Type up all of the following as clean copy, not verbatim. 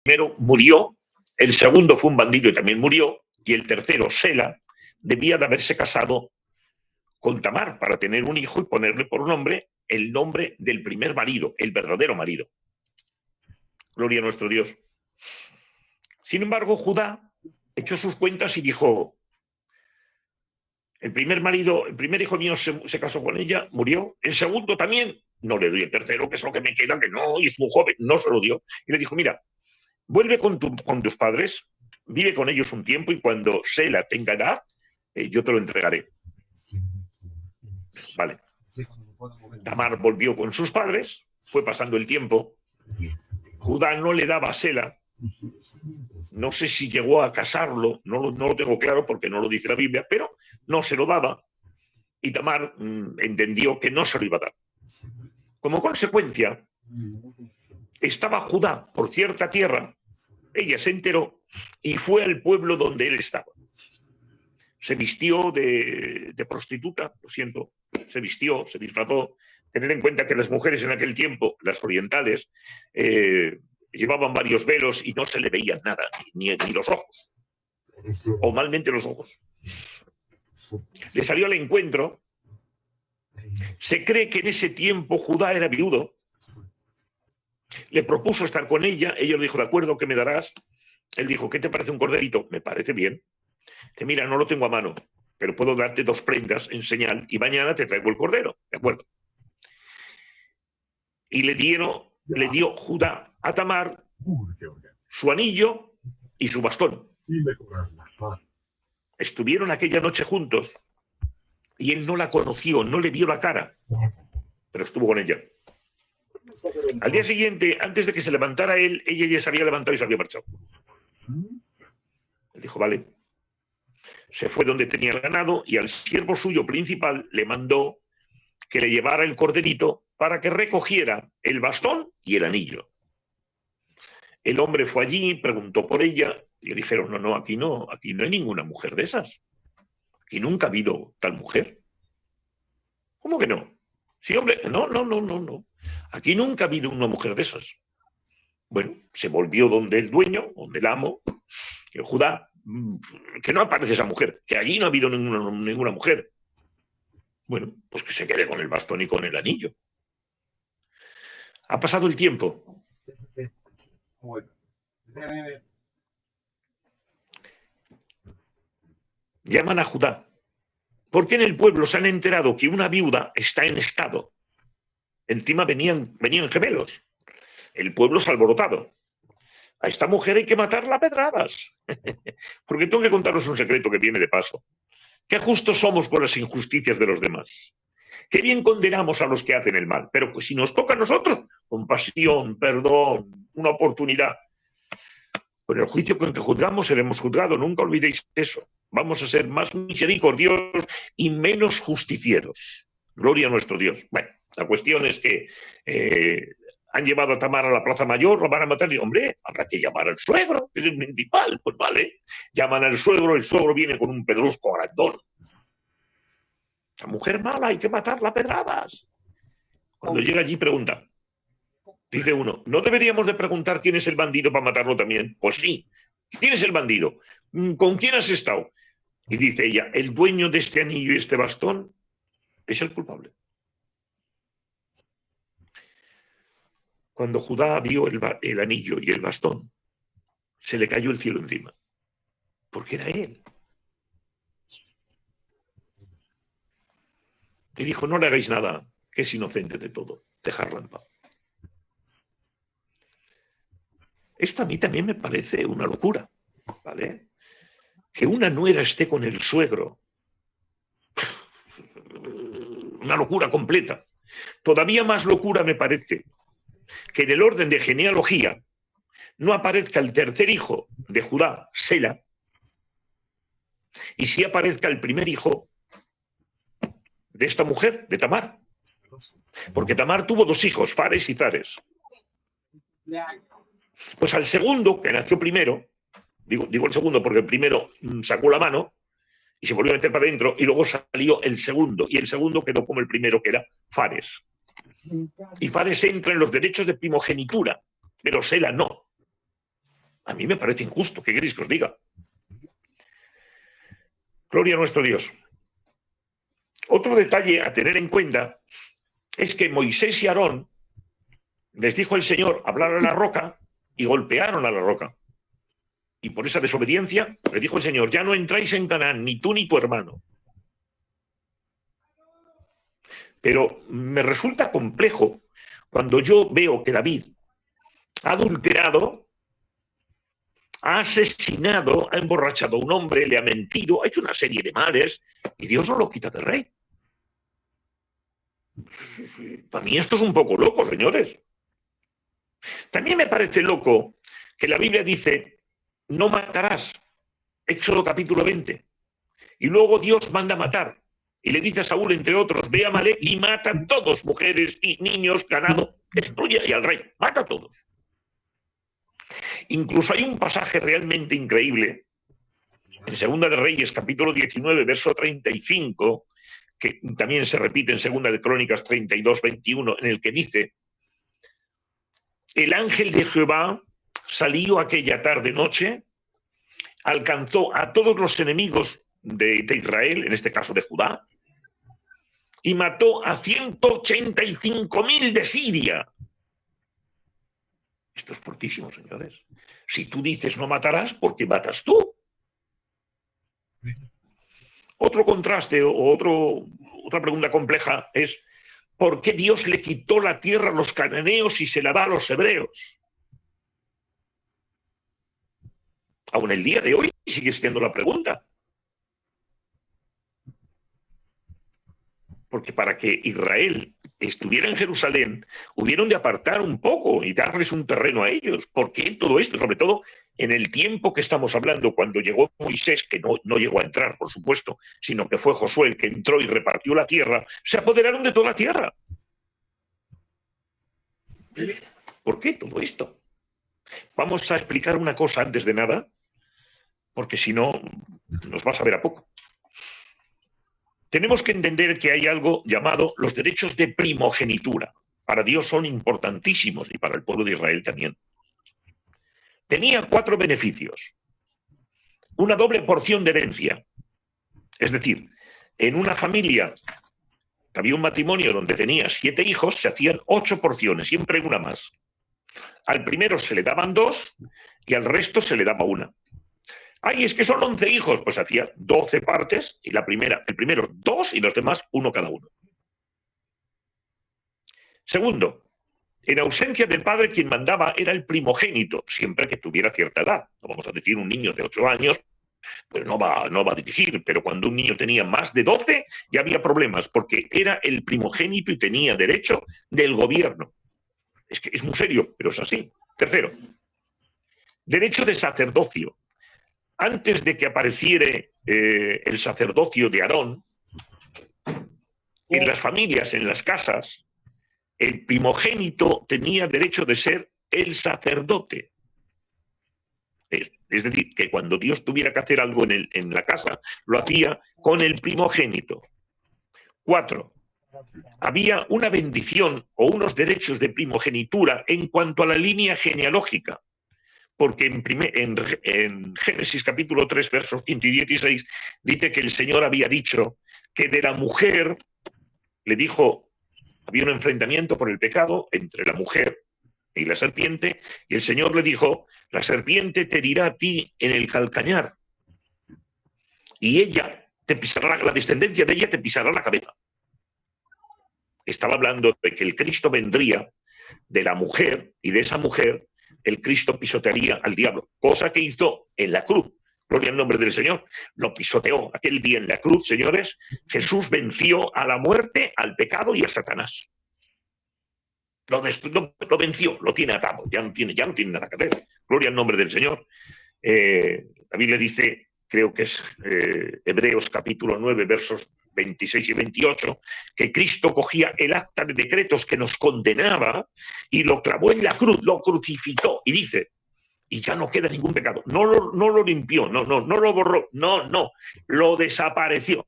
primero murió, el segundo fue un bandido y también murió, y el tercero, Sela, debía de haberse casado con Tamar para tener un hijo y ponerle por nombre el nombre del primer marido, el verdadero marido. Gloria a nuestro Dios. Sin embargo, Judá echó sus cuentas y dijo: el primer marido, el primer hijo mío se casó con ella, murió, el segundo también, no le doy el tercero, que es lo que me queda, que no, y es muy joven, no se lo dio. Y le dijo: mira, vuelve con tus padres, vive con ellos un tiempo y cuando Sela tenga edad, yo te lo entregaré. Vale. Tamar volvió con sus padres, fue pasando el tiempo, Judá no le daba a Sela, no sé si llegó a casarlo, no lo tengo claro porque no lo dice la Biblia, pero no se lo daba y Tamar entendió que no se lo iba a dar. Como consecuencia, estaba Judá por cierta tierra, ella se enteró y fue al pueblo donde él estaba. Se vistió de prostituta, lo siento, se vistió, se disfrazó. Tener en cuenta que las mujeres en aquel tiempo, las orientales, llevaban varios velos y no se le veían nada, ni los ojos, o malmente los ojos. Le salió al encuentro. Se cree que en ese tiempo Judá era viudo. Le propuso estar con ella. Ella le dijo: de acuerdo, ¿qué me darás? Él dijo: ¿qué te parece un corderito? Me parece bien. Dice: mira, no lo tengo a mano, pero puedo darte 2 prendas en señal y mañana te traigo el cordero. ¿De acuerdo? Y le dio Judá a Tamar su anillo y su bastón. Estuvieron aquella noche juntos y él no la conoció, no le vio la cara, pero estuvo con ella. Al día siguiente, antes de que se levantara él, ella ya se había levantado y se había marchado. Él dijo: vale. Se fue donde tenía el ganado y al siervo suyo principal le mandó que le llevara el corderito para que recogiera el bastón y el anillo. El hombre fue allí, preguntó por ella y le dijeron: no, aquí no hay ninguna mujer de esas. Aquí nunca ha habido tal mujer. ¿Cómo que no? Sí, hombre, no. Aquí nunca ha habido una mujer de esas. Bueno, se volvió donde el dueño, donde el amo, el Judá, que no aparece esa mujer, que allí no ha habido ninguna mujer. Bueno, pues que se quede con el bastón y con el anillo. Ha pasado el tiempo. Llaman a Judá. Porque en el pueblo se han enterado que una viuda está en estado. Encima venían gemelos. El pueblo se ha alborotado. A esta mujer hay que matarla a pedradas. Porque tengo que contaros un secreto que viene de paso. Qué justos somos con las injusticias de los demás. Qué bien condenamos a los que hacen el mal. Pero pues si nos toca a nosotros, compasión, perdón, una oportunidad. Con el juicio con que juzgamos seremos juzgados. Nunca olvidéis eso. Vamos a ser más misericordiosos y menos justicieros. Gloria a nuestro Dios. Bueno, la cuestión es que han llevado a Tamar a la Plaza Mayor, lo van a matar y, hombre, habrá que llamar al suegro, que es el principal. Pues vale, llaman al suegro, el suegro viene con un pedrusco grandón. La mujer mala, hay que matarla a pedradas. Cuando llega allí pregunta. Dice uno: ¿no deberíamos de preguntar quién es el bandido para matarlo también? Pues sí. ¿Quién es el bandido? ¿Con quién has estado? Y dice ella: el dueño de este anillo y este bastón es el culpable. Cuando Judá vio el anillo y el bastón, se le cayó el cielo encima, porque era él. Y dijo: no le hagáis nada, que es inocente de todo, dejadla en paz. Esto a mí también me parece una locura, ¿vale? Que una nuera esté con el suegro, una locura completa. Todavía más locura me parece que en el orden de genealogía no aparezca el tercer hijo de Judá, Sela, y sí aparezca el primer hijo de esta mujer, de Tamar. Porque Tamar tuvo 2 hijos, Fares y Zares. Pues al segundo, que nació primero, digo el segundo porque el primero sacó la mano y se volvió a meter para adentro, y luego salió el segundo, y el segundo quedó como el primero, que era Fares. Y Fares entra en los derechos de primogenitura, pero Sela no. A mí me parece injusto. ¿Qué queréis que os diga? Gloria a nuestro Dios. Otro detalle a tener en cuenta es que Moisés y Aarón les dijo el Señor hablar a la roca y golpearon a la roca. Y por esa desobediencia le dijo el Señor, ya no entráis en Canaán, ni tú ni tu hermano. Pero me resulta complejo cuando yo veo que David ha adulterado, ha asesinado, ha emborrachado a un hombre, le ha mentido, ha hecho una serie de males y Dios no lo quita de rey. Para mí esto es un poco loco, señores. También me parece loco que la Biblia dice, no matarás, Éxodo capítulo 20, y luego Dios manda matar, y le dice a Saúl, entre otros, ve a Amalek y mata a todos, mujeres y niños, ganado, destruye y al rey, mata a todos. Incluso hay un pasaje realmente increíble, en Segunda de Reyes, capítulo 19, verso 35, que también se repite en Segunda de Crónicas 32, 21, en el que dice, el ángel de Jehová salió aquella tarde-noche, alcanzó a todos los enemigos de Israel, en este caso de Judá, y mató a 185.000 de Siria. Esto es fortísimo, señores. Si tú dices no matarás, ¿por qué matas tú? Otro contraste o otra pregunta compleja es ¿por qué Dios le quitó la tierra a los cananeos y se la da a los hebreos? Aún el día de hoy sigue siendo la pregunta. Porque para que Israel estuviera en Jerusalén, hubieron de apartar un poco y darles un terreno a ellos. ¿Por qué todo esto? Sobre todo en el tiempo que estamos hablando, cuando llegó Moisés, que no llegó a entrar, por supuesto, sino que fue Josué el que entró y repartió la tierra, se apoderaron de toda la tierra. ¿Por qué todo esto? Vamos a explicar una cosa antes de nada, porque si no, nos va a saber a poco. Tenemos que entender que hay algo llamado los derechos de primogenitura. Para Dios son importantísimos y para el pueblo de Israel también. Tenía 4 beneficios. Una doble porción de herencia. Es decir, en una familia que había un matrimonio donde tenía 7 hijos, se hacían 8 porciones, siempre una más. Al primero se le daban 2 y al resto se le daba 1. Ay, es que son 11 hijos, pues hacía 12 partes y el primero 2 y los demás 1 cada uno. Segundo, en ausencia del padre quien mandaba era el primogénito, siempre que tuviera cierta edad. No vamos a decir un niño de 8 años, pues no va a dirigir, pero cuando un niño tenía más de 12 ya había problemas, porque era el primogénito y tenía derecho del gobierno. Es que es muy serio, pero es así. Tercero, derecho de sacerdocio. Antes de que apareciera el sacerdocio de Aarón, en las familias, en las casas, el primogénito tenía derecho de ser el sacerdote. Es decir, que cuando Dios tuviera que hacer algo en la casa, lo hacía con el primogénito. 4. Había una bendición o unos derechos de primogenitura en cuanto a la línea genealógica. Porque en Génesis capítulo 3, versos 15 y 16, dice que el Señor había dicho que de la mujer, le dijo, había un enfrentamiento por el pecado entre la mujer y la serpiente, y el Señor le dijo, la serpiente te herirá a ti en el calcañar, y ella te pisará, la descendencia de ella te pisará la cabeza. Estaba hablando de que el Cristo vendría de la mujer, y de esa mujer el Cristo pisotearía al diablo, cosa que hizo en la cruz. Gloria al nombre del Señor. Lo pisoteó aquel día en la cruz, señores. Jesús venció a la muerte, al pecado y a Satanás. Lo venció, lo tiene atado, ya no tiene nada que hacer. Gloria al nombre del Señor. La Biblia dice, creo que es Hebreos capítulo 9, versos 26 y 28, que Cristo cogía el acta de decretos que nos condenaba y lo clavó en la cruz, lo crucificó y dice, y ya no queda ningún pecado. No lo limpió, no lo borró, no, lo desapareció.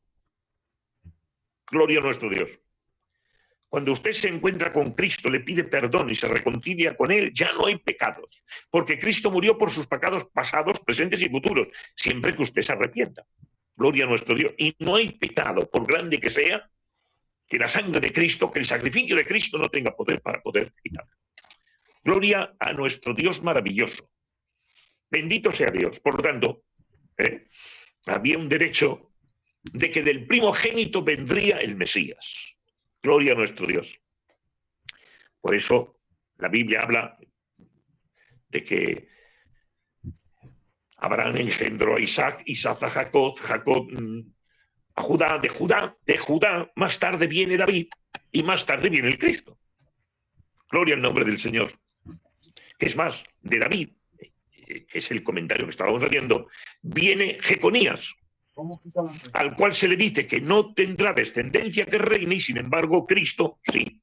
Gloria a nuestro Dios. Cuando usted se encuentra con Cristo, le pide perdón y se reconcilia con Él, ya no hay pecados, porque Cristo murió por sus pecados pasados, presentes y futuros, siempre que usted se arrepienta. Gloria a nuestro Dios. Y no hay pecado, por grande que sea, que la sangre de Cristo, que el sacrificio de Cristo no tenga poder para poder quitar. Gloria a nuestro Dios maravilloso. Bendito sea Dios. Por lo tanto, había un derecho de que del primogénito vendría el Mesías. Gloria a nuestro Dios. Por eso la Biblia habla de que Abraham engendró a Isaac, Isaac a Jacob, Jacob a Judá, de Judá, más tarde viene David y más tarde viene el Cristo. Gloria al nombre del Señor. Es más, de David, que es el comentario que estábamos haciendo, viene Jeconías, al cual se le dice que no tendrá descendencia que reine y sin embargo Cristo sí.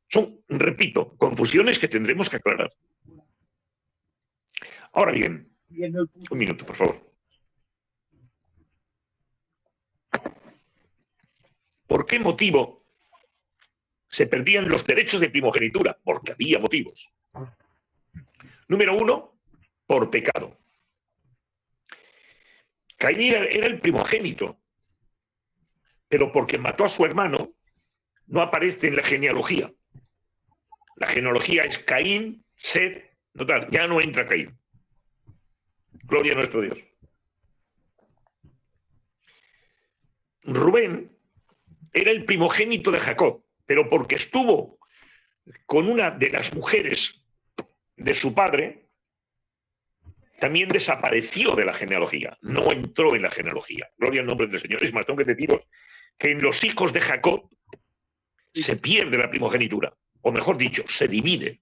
Son, repito, confusiones que tendremos que aclarar. Ahora bien, un minuto, por favor. ¿Por qué motivo se perdían los derechos de primogenitura? Porque había motivos. Número uno, por pecado. Caín era el primogénito, pero porque mató a su hermano, no aparece en la genealogía. La genealogía es Caín, Set, notar, ya no entra Caín. Gloria a nuestro Dios. Rubén era el primogénito de Jacob, pero porque estuvo con una de las mujeres de su padre, también desapareció de la genealogía, no entró en la genealogía. Gloria al nombre del Señor. Es más, tengo que deciros que en los hijos de Jacob se pierde la primogenitura, o mejor dicho, se divide.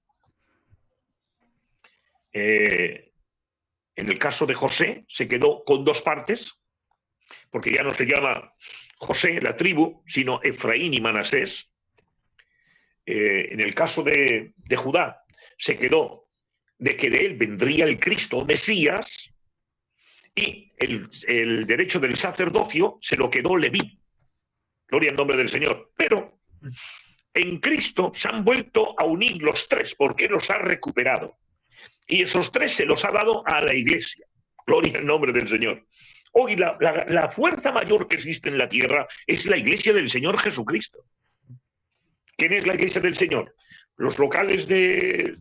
En el caso de José se quedó con dos partes, porque ya no se llama José, la tribu, sino Efraín y Manasés. En el caso de Judá se quedó de que de él vendría el Cristo Mesías, y el derecho del sacerdocio se lo quedó Leví. Gloria al nombre del Señor. Pero en Cristo se han vuelto a unir los tres, porque los ha recuperado. Y esos tres se los ha dado a la Iglesia. Gloria al nombre del Señor. Hoy la fuerza mayor que existe en la tierra es la Iglesia del Señor Jesucristo. ¿Quién es la Iglesia del Señor? Los locales de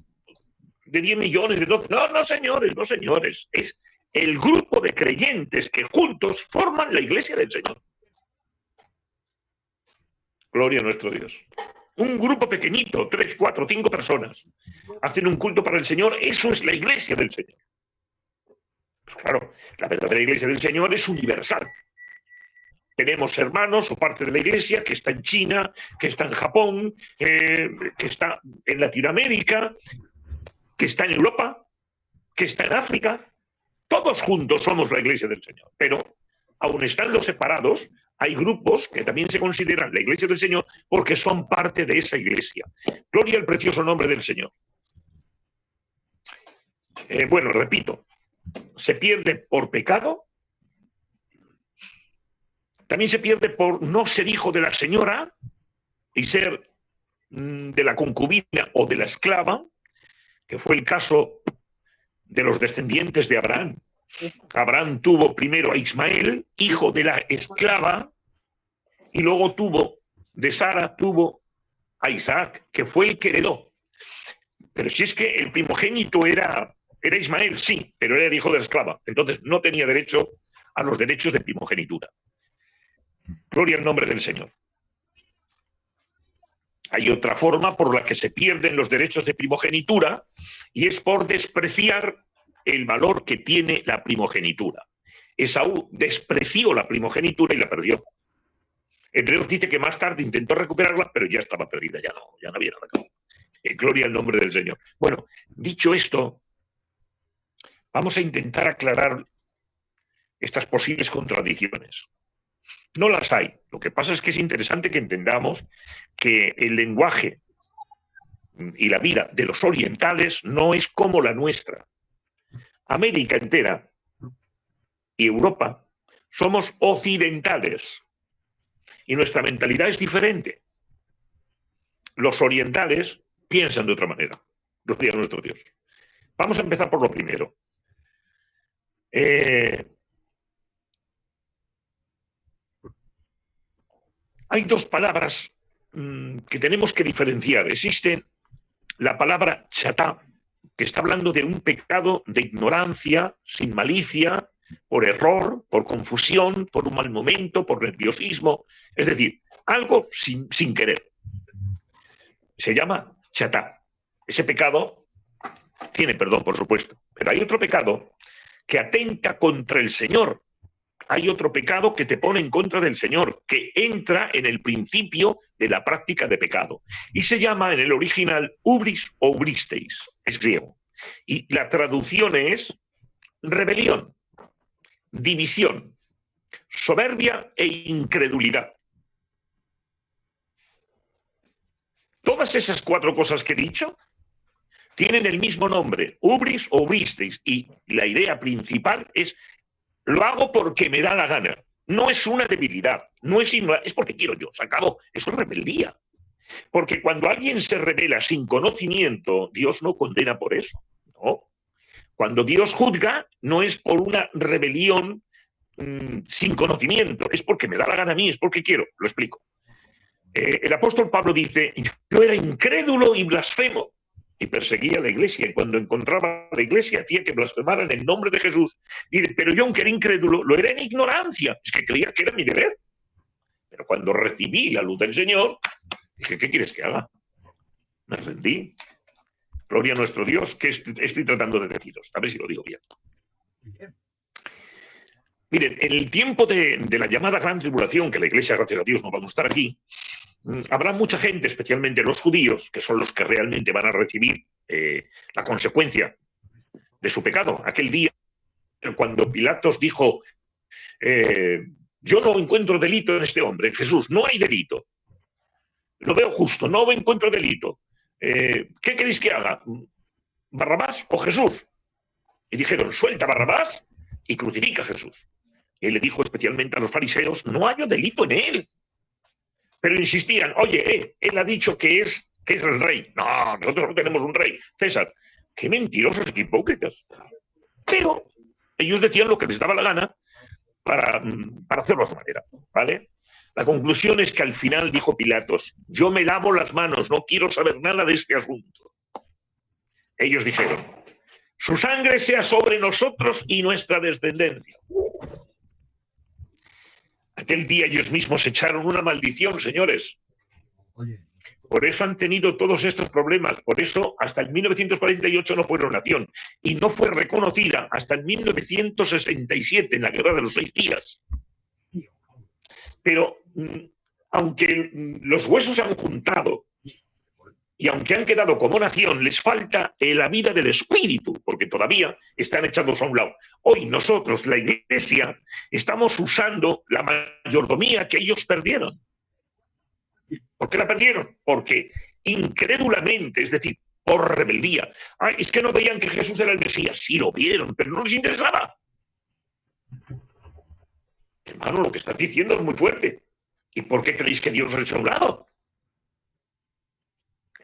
10 millones, de 12. No, señores, no, señores. Es el grupo de creyentes que juntos forman la Iglesia del Señor. Gloria a nuestro Dios. Un grupo pequeñito, 3, 4, 5 personas, hacen un culto para el Señor. Eso es la Iglesia del Señor. Pues claro, la verdadera Iglesia del Señor es universal. Tenemos hermanos o parte de la Iglesia que está en China, que está en Japón, que está en Latinoamérica, que está en Europa, que está en África. Todos juntos somos la Iglesia del Señor. Pero, aun estando separados, hay grupos que también se consideran la Iglesia del Señor porque son parte de esa Iglesia. Gloria al precioso nombre del Señor. Bueno, repito, se pierde por pecado, también se pierde por no ser hijo de la señora y ser de la concubina o de la esclava, que fue el caso de los descendientes de Abraham. Abraham tuvo primero a Ismael, hijo de la esclava, y luego de Sara tuvo a Isaac, que fue el que heredó. Pero si es que el primogénito era Ismael, sí, pero era el hijo de la esclava. Entonces no tenía derecho a los derechos de primogenitura. Gloria al nombre del Señor. Hay otra forma por la que se pierden los derechos de primogenitura, y es por despreciar el valor que tiene la primogenitura. Esaú despreció la primogenitura y la perdió. Hebreos dice que más tarde intentó recuperarla, pero ya estaba perdida, ya no había nada. Gloria al nombre del Señor. Bueno, dicho esto, vamos a intentar aclarar estas posibles contradicciones. No las hay. Lo que pasa es que es interesante que entendamos que el lenguaje y la vida de los orientales no es como la nuestra. América entera y Europa somos occidentales y nuestra mentalidad es diferente. Los orientales piensan de otra manera, los días de nuestro Dios. Vamos a empezar por lo primero. Hay dos palabras que tenemos que diferenciar. Existe la palabra chatá, que está hablando de un pecado de ignorancia, sin malicia, por error, por confusión, por un mal momento, por nerviosismo. Es decir, algo sin querer. Se llama chatá. Ese pecado tiene perdón, por supuesto. Pero hay otro pecado que atenta contra el Señor. Hay otro pecado que te pone en contra del Señor, que entra en el principio de la práctica de pecado. Y se llama en el original ubris o ubristeis, es griego. Y la traducción es rebelión, división, soberbia e incredulidad. Todas esas cuatro cosas que he dicho tienen el mismo nombre, ubris o ubristeis, y la idea principal es: lo hago porque me da la gana. No es una debilidad, no es ignorancia, es porque quiero yo, se acabó. Eso es rebeldía. Porque cuando alguien se rebela sin conocimiento, Dios no condena por eso, ¿no? Cuando Dios juzga, no es por una rebelión sin conocimiento, es porque me da la gana a mí, es porque quiero. Lo explico. El apóstol Pablo dice: yo era incrédulo y blasfemo, y perseguía a la iglesia, y cuando encontraba a la iglesia hacía que blasfemaran en el nombre de Jesús. Y dice: pero yo, aunque era incrédulo, lo era en ignorancia, es que creía que era mi deber. Pero cuando recibí la luz del Señor, dije: ¿qué quieres que haga? Me rendí. Gloria a nuestro Dios, que estoy tratando de deciros, a ver si lo digo bien. Miren, en el tiempo de la llamada Gran Tribulación, que la iglesia, gracias a Dios, no va a estar aquí, habrá mucha gente, especialmente los judíos, que son los que realmente van a recibir la consecuencia de su pecado. Aquel día, cuando Pilatos dijo: yo no encuentro delito en este hombre, en Jesús, no hay delito. Lo veo justo, no encuentro delito. ¿Qué queréis que haga? ¿Barrabás o Jesús? Y dijeron: suelta a Barrabás y crucifica a Jesús. Y él le dijo especialmente a los fariseos: no hay delito en él. Pero insistían: oye, él ha dicho que es el rey. No, nosotros no tenemos un rey. César. Qué mentirosos y hipócritas. Pero ellos decían lo que les daba la gana para hacerlo a su manera, ¿vale? La conclusión es que al final dijo Pilatos: yo me lavo las manos, no quiero saber nada de este asunto. Ellos dijeron: su sangre sea sobre nosotros y nuestra descendencia. Aquel día ellos mismos echaron una maldición, señores. Por eso han tenido todos estos problemas. Por eso hasta el 1948 no fueron nación. Y no fue reconocida hasta el 1967, en la Guerra de los 6 días. Pero aunque los huesos se han juntado y aunque han quedado como nación, les falta la vida del espíritu, porque todavía están echados a un lado. Hoy nosotros, la iglesia, estamos usando la mayordomía que ellos perdieron. ¿Por qué la perdieron? Porque incrédulamente, es decir, por rebeldía. Es que no veían que Jesús era el Mesías. Sí lo vieron, pero no les interesaba. Hermano, lo que estás diciendo es muy fuerte. ¿Y por qué creéis que Dios nos ha hecho a un lado?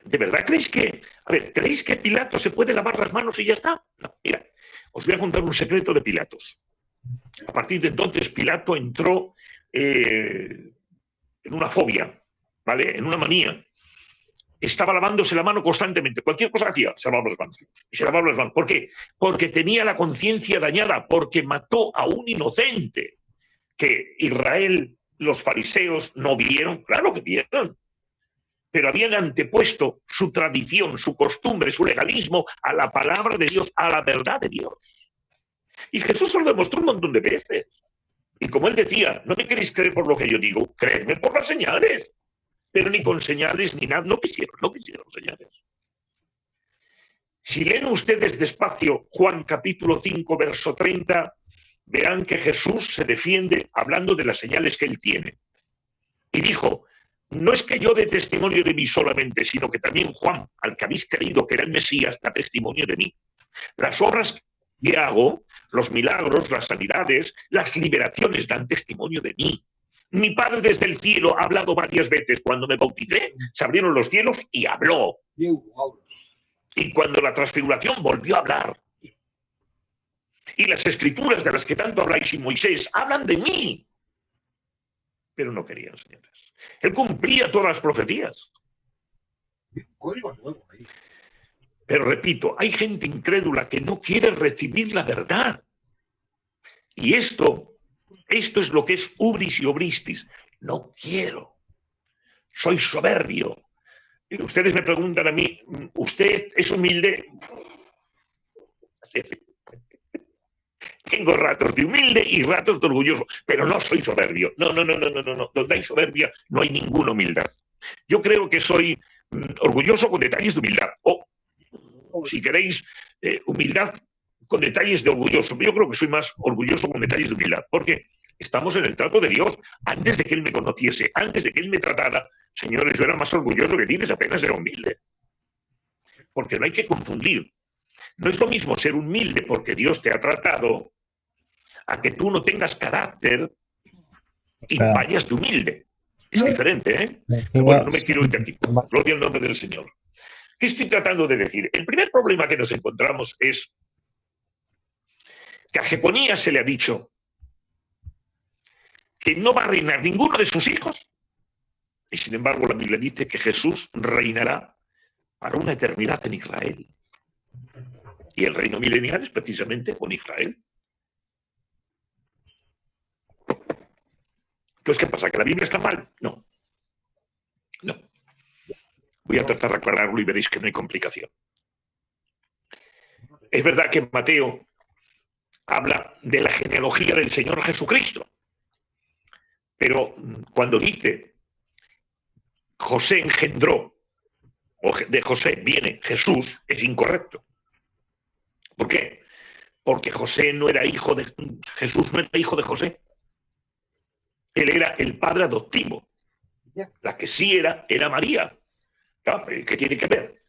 ¿De verdad creéis que Pilatos se puede lavar las manos y ya está? No, mira, os voy a contar un secreto de Pilatos. A partir de entonces, Pilato entró en una fobia, ¿vale? En una manía. Estaba lavándose la mano constantemente. Cualquier cosa hacía, se lavaba las manos. Y se lavaba las manos. ¿Por qué? Porque tenía la conciencia dañada, porque mató a un inocente. Que Israel, los fariseos, no vieron. Claro que vieron. Pero habían antepuesto su tradición, su costumbre, su legalismo a la palabra de Dios, a la verdad de Dios. Y Jesús se lo demostró un montón de veces. Y como él decía: no me queréis creer por lo que yo digo, creedme por las señales. Pero ni con señales ni nada, no quisieron señales. Si leen ustedes despacio Juan capítulo 5, verso 30, verán que Jesús se defiende hablando de las señales que él tiene. Y dijo: no es que yo dé testimonio de mí solamente, sino que también Juan, al que habéis creído que era el Mesías, da testimonio de mí. Las obras que hago, los milagros, las sanidades, las liberaciones dan testimonio de mí. Mi Padre desde el cielo ha hablado varias veces. Cuando me bauticé, se abrieron los cielos y habló. Y cuando la transfiguración volvió a hablar. Y las escrituras de las que tanto habláis y Moisés hablan de mí. Pero no querían, señores. Él cumplía todas las profecías. Pero repito, hay gente incrédula que no quiere recibir la verdad. Y esto es lo que es ubris y obristis. No quiero. Soy soberbio. Y ustedes me preguntan a mí, ¿usted es humilde? Tengo ratos de humilde y ratos de orgulloso, pero no soy soberbio. No. Donde hay soberbia no hay ninguna humildad. Yo creo que soy orgulloso con detalles de humildad. O, si queréis, humildad con detalles de orgulloso. Yo creo que soy más orgulloso con detalles de humildad, porque estamos en el trato de Dios. Antes de que Él me conociese, antes de que Él me tratara, señores, yo era más orgulloso que dices, apenas era humilde. Porque no hay que confundir. No es lo mismo ser humilde porque Dios te ha tratado a que tú no tengas carácter y vayas de humilde. Es diferente, ¿eh? Pero bueno, no me quiero ir de aquí. Gloria al nombre del Señor. ¿Qué estoy tratando de decir? El primer problema que nos encontramos es que a Jeconías se le ha dicho que no va a reinar ninguno de sus hijos, y sin embargo la Biblia dice que Jesús reinará para una eternidad en Israel. Y el reino milenial es precisamente con Israel. Entonces, ¿qué pasa? ¿Que la Biblia está mal? No. Voy a tratar de aclararlo y veréis que no hay complicación. Es verdad que Mateo habla de la genealogía del Señor Jesucristo, pero cuando dice José engendró, o de José viene Jesús, es incorrecto. ¿Por qué? Porque José no era hijo de Jesús, no era hijo de José. Él era el padre adoptivo. La que sí era María. ¿Qué tiene que ver?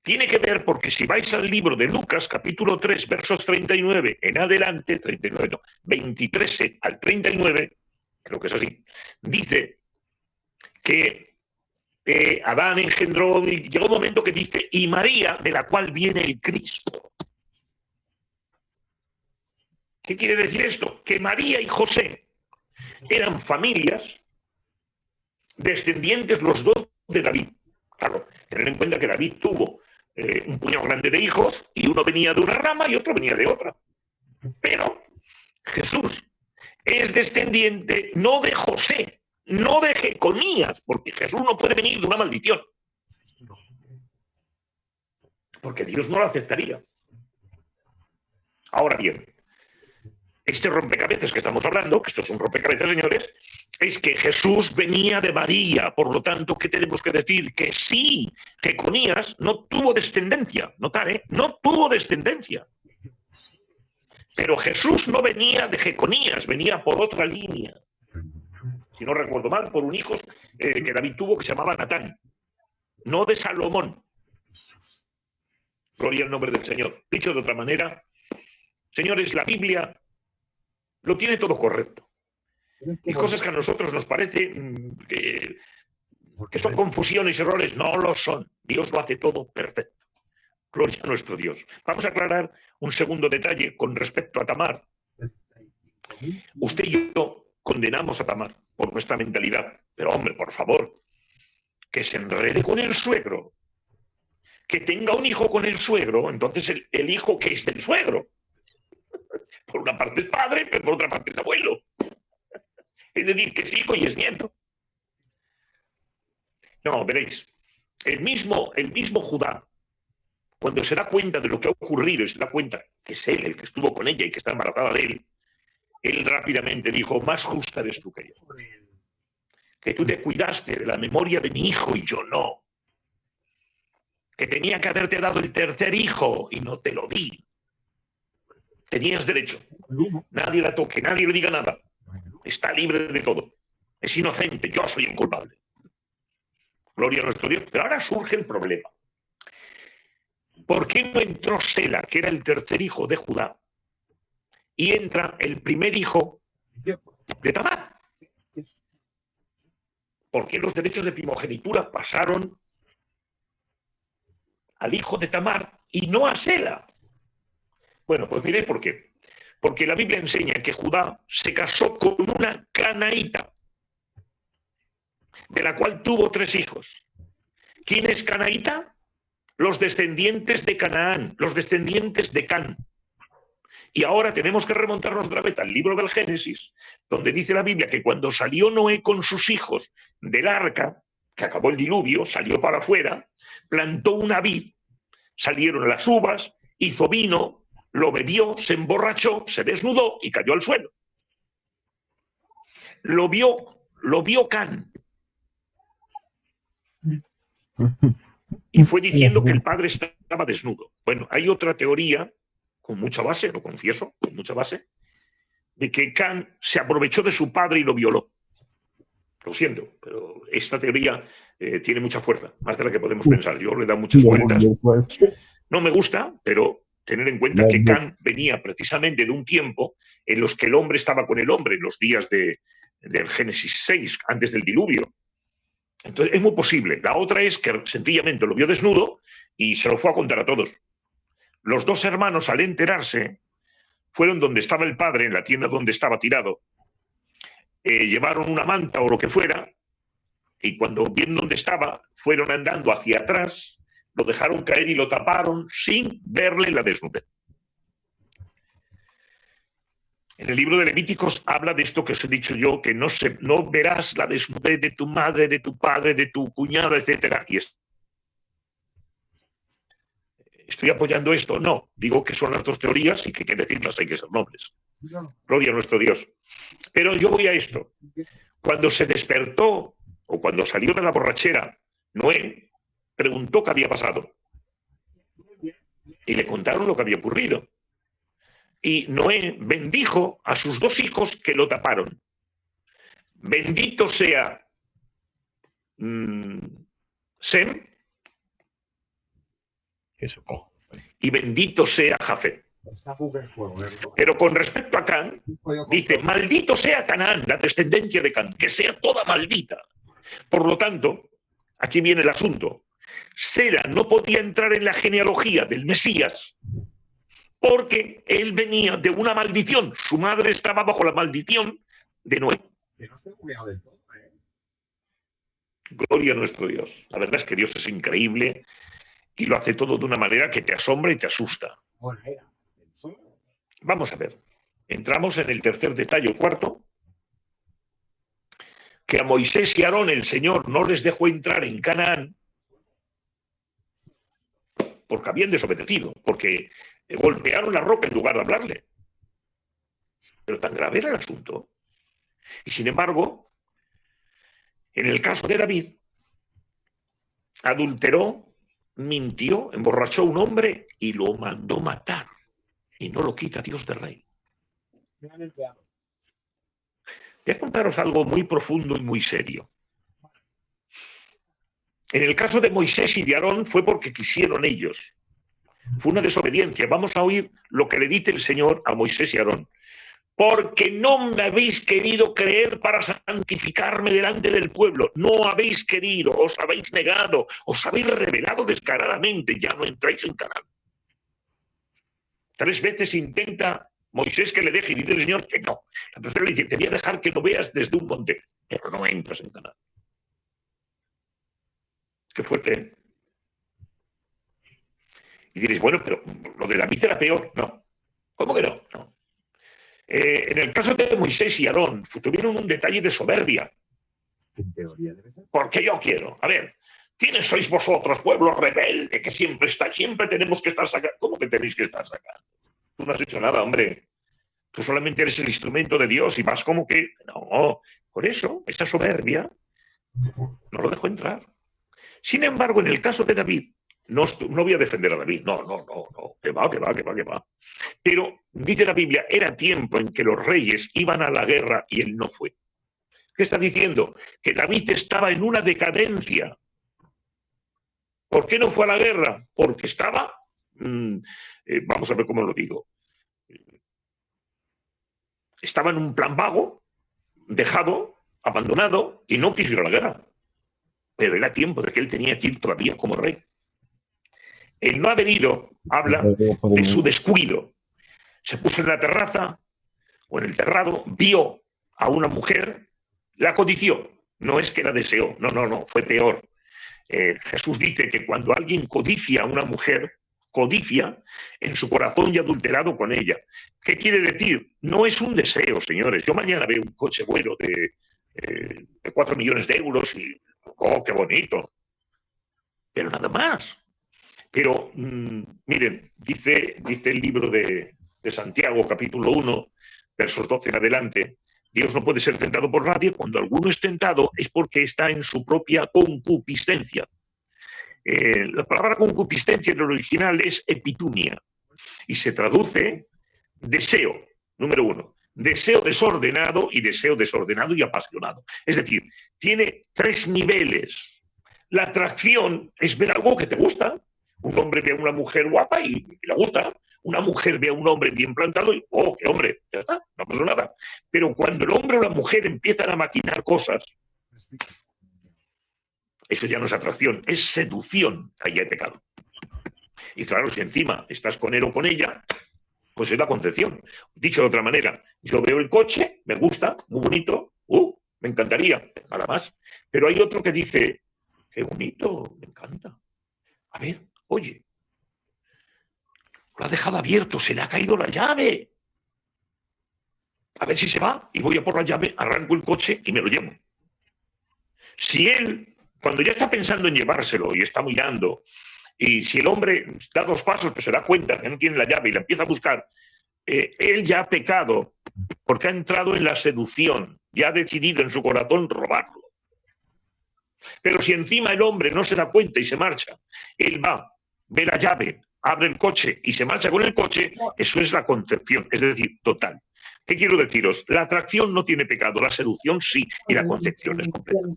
Tiene que ver porque si vais al libro de Lucas, capítulo 3, versos 39 en adelante, 39 no, 23 al 39, creo que es así, dice que Adán engendró, y llegó un momento que dice, y María, de la cual viene el Cristo. ¿Qué quiere decir esto? Que María y José eran familias descendientes los dos de David. Claro, tener en cuenta que David tuvo un puñado grande de hijos y uno venía de una rama y otro venía de otra. Pero Jesús es descendiente no de José, no de Jeconías, porque Jesús no puede venir de una maldición. Porque Dios no lo aceptaría. Ahora bien, este rompecabezas que estamos hablando, que esto es un rompecabezas, señores, es que Jesús venía de María. Por lo tanto, ¿qué tenemos que decir? Que sí, Jeconías no tuvo descendencia. Notar, no tuvo descendencia. Pero Jesús no venía de Jeconías, venía por otra línea. Si no recuerdo mal, por un hijo que David tuvo que se llamaba Natán. No de Salomón. Gloria al nombre del Señor. Dicho de otra manera, señores, la Biblia lo tiene todo correcto. Y cosas que a nosotros nos parece que son confusiones y errores, no lo son. Dios lo hace todo perfecto. Gloria a nuestro Dios. Vamos a aclarar un segundo detalle con respecto a Tamar. Usted y yo condenamos a Tamar por nuestra mentalidad. Pero hombre, por favor, que se enrede con el suegro. Que tenga un hijo con el suegro, entonces el hijo que es del suegro. Por una parte es padre, pero por otra parte es abuelo. Es decir, que es hijo y es nieto. No, veréis, el mismo Judá, cuando se da cuenta de lo que ha ocurrido y se da cuenta que es él el que estuvo con ella y que está embarazada de él rápidamente dijo, más justa eres tú que yo. Que tú te cuidaste de la memoria de mi hijo y yo no. Que tenía que haberte dado el tercer hijo y no te lo di. Tenías derecho. Nadie la toque, nadie le diga nada. Está libre de todo. Es inocente, yo soy el culpable. Gloria a nuestro Dios. Pero ahora surge el problema. ¿Por qué no entró Sela, que era el tercer hijo de Judá, y entra el primer hijo de Tamar? ¿Por qué los derechos de primogenitura pasaron al hijo de Tamar y no a Sela? Bueno, pues miréis por qué. Porque la Biblia enseña que Judá se casó con una canaíta, de la cual tuvo 3 hijos. ¿Quién es canaíta? Los descendientes de Canaán, los descendientes de Can. Y ahora tenemos que remontarnos otra vez al libro del Génesis, donde dice la Biblia que cuando salió Noé con sus hijos del arca, que acabó el diluvio, salió para afuera, plantó una vid, salieron las uvas, hizo vino, lo bebió, se emborrachó, se desnudó y cayó al suelo. Lo vio Can. Y fue diciendo que el padre estaba desnudo. Bueno, hay otra teoría, con mucha base, lo confieso, con mucha base, de que Can se aprovechó de su padre y lo violó. Lo siento, pero esta teoría tiene mucha fuerza, más de la que podemos pensar. Yo le he dado muchas vueltas. No me gusta, pero tener en cuenta que Can venía precisamente de un tiempo en los que el hombre estaba con el hombre, en los días del Génesis 6, antes del diluvio. Entonces, es muy posible. La otra es que sencillamente lo vio desnudo y se lo fue a contar a todos. Los 2 hermanos, al enterarse, fueron donde estaba el padre, en la tienda donde estaba tirado. Llevaron una manta o lo que fuera, y cuando vieron dónde estaba, fueron andando hacia atrás, lo dejaron caer y lo taparon sin verle la desnudez. En el libro de Levíticos habla de esto que os he dicho yo, que no verás la desnudez de tu madre, de tu padre, de tu cuñada, etc. Y ¿estoy apoyando esto? No, digo que son las 2 teorías y que hay que decirlas, hay que ser nobles. Gloria a nuestro Dios. Pero yo voy a esto. Cuando se despertó o cuando salió de la borrachera, Noé preguntó qué había pasado. Y le contaron lo que había ocurrido. Y Noé bendijo a sus 2 hijos que lo taparon. Bendito sea Sem y bendito sea Jafet. Pero con respecto a Can, dice, maldito sea Canaán, la descendencia de Can, que sea toda maldita. Por lo tanto, aquí viene el asunto. Sela no podía entrar en la genealogía del Mesías porque él venía de una maldición. Su madre estaba bajo la maldición de Noé. Gloria a nuestro Dios. La verdad es que Dios es increíble y lo hace todo de una manera que te asombra y te asusta. Vamos a ver. Entramos en el tercer detalle, cuarto, que a Moisés y Aarón el Señor no les dejó entrar en Canaán porque habían desobedecido, porque golpearon la roca en lugar de hablarle. Pero tan grave era el asunto. Y sin embargo, en el caso de David, adulteró, mintió, emborrachó a un hombre y lo mandó matar. Y no lo quita Dios de rey. Voy a contaros algo muy profundo y muy serio. En el caso de Moisés y de Aarón fue porque quisieron ellos. Fue una desobediencia. Vamos a oír lo que le dice el Señor a Moisés y a Aarón. Porque no me habéis querido creer para santificarme delante del pueblo. No habéis querido, os habéis negado, os habéis rebelado descaradamente. Ya no entráis en Canaán. 3 veces intenta Moisés que le deje y dice el Señor que no. La tercera le dice, te voy a dejar que lo veas desde un monte, pero no entras en Canaán. Qué fuerte. Y diréis, bueno, pero lo de David era peor. No. ¿Cómo que no? No. En el caso de Moisés y Aarón, tuvieron un detalle de soberbia. En teoría debe ser. Porque yo quiero. A ver, ¿quiénes sois vosotros, pueblo rebelde, que siempre tenemos que estar sacando? ¿Cómo que tenéis que estar sacando? Tú no has hecho nada, hombre. Tú solamente eres el instrumento de Dios y vas como que... No, por eso, esa soberbia no lo dejó entrar. Sin embargo, en el caso de David, no voy a defender a David, no, que va. Pero dice la Biblia, era tiempo en que los reyes iban a la guerra y él no fue. ¿Qué está diciendo? Que David estaba en una decadencia. ¿Por qué no fue a la guerra? Porque estaba, vamos a ver cómo lo digo, estaba en un plan vago, dejado, abandonado y no quiso ir a la guerra. Pero era tiempo de que él tenía que ir todavía como rey. El no haber ido habla de su descuido. Se puso en la terraza o en el terrado, vio a una mujer, la codició. No es que la deseó, no, fue peor. Jesús dice que cuando alguien codicia a una mujer, codicia en su corazón y adulterado con ella. ¿Qué quiere decir? No es un deseo, señores. Yo mañana veo un coche bueno de 4 millones de euros y, ¡oh, qué bonito! Pero nada más. Pero, miren, dice el libro de Santiago, capítulo 1, versos 12 en adelante, Dios no puede ser tentado por nadie. Cuando alguno es tentado es porque está en su propia concupiscencia. La palabra concupiscencia en el original es epitunia y se traduce deseo, número 1, deseo desordenado y apasionado. Es decir, tiene 3 niveles. La atracción es ver algo que te gusta. Un hombre ve a una mujer guapa y le gusta. Una mujer ve a un hombre bien plantado y, ¡oh, qué hombre! Ya está, no pasó nada. Pero cuando el hombre o la mujer empiezan a maquinar cosas, eso ya no es atracción, es seducción. Ahí hay pecado. Y claro, si encima estás con él o con ella, pues es la concepción. Dicho de otra manera, yo veo el coche, me gusta, muy bonito, me encantaría, nada más. Pero hay otro que dice, qué bonito, me encanta. A ver, oye, lo ha dejado abierto, se le ha caído la llave. A ver si se va y voy a por la llave, arranco el coche y me lo llevo. Si él, cuando ya está pensando en llevárselo y está mirando, y si el hombre da 2 pasos, pues se da cuenta que no tiene la llave y la empieza a buscar, él ya ha pecado porque ha entrado en la seducción, ya ha decidido en su corazón robarlo. Pero si encima el hombre no se da cuenta y se marcha, él va, ve la llave, abre el coche y se marcha con el coche, eso es la concepción, es decir, total. ¿Qué quiero deciros? La atracción no tiene pecado, la seducción sí, y la concepción es completa.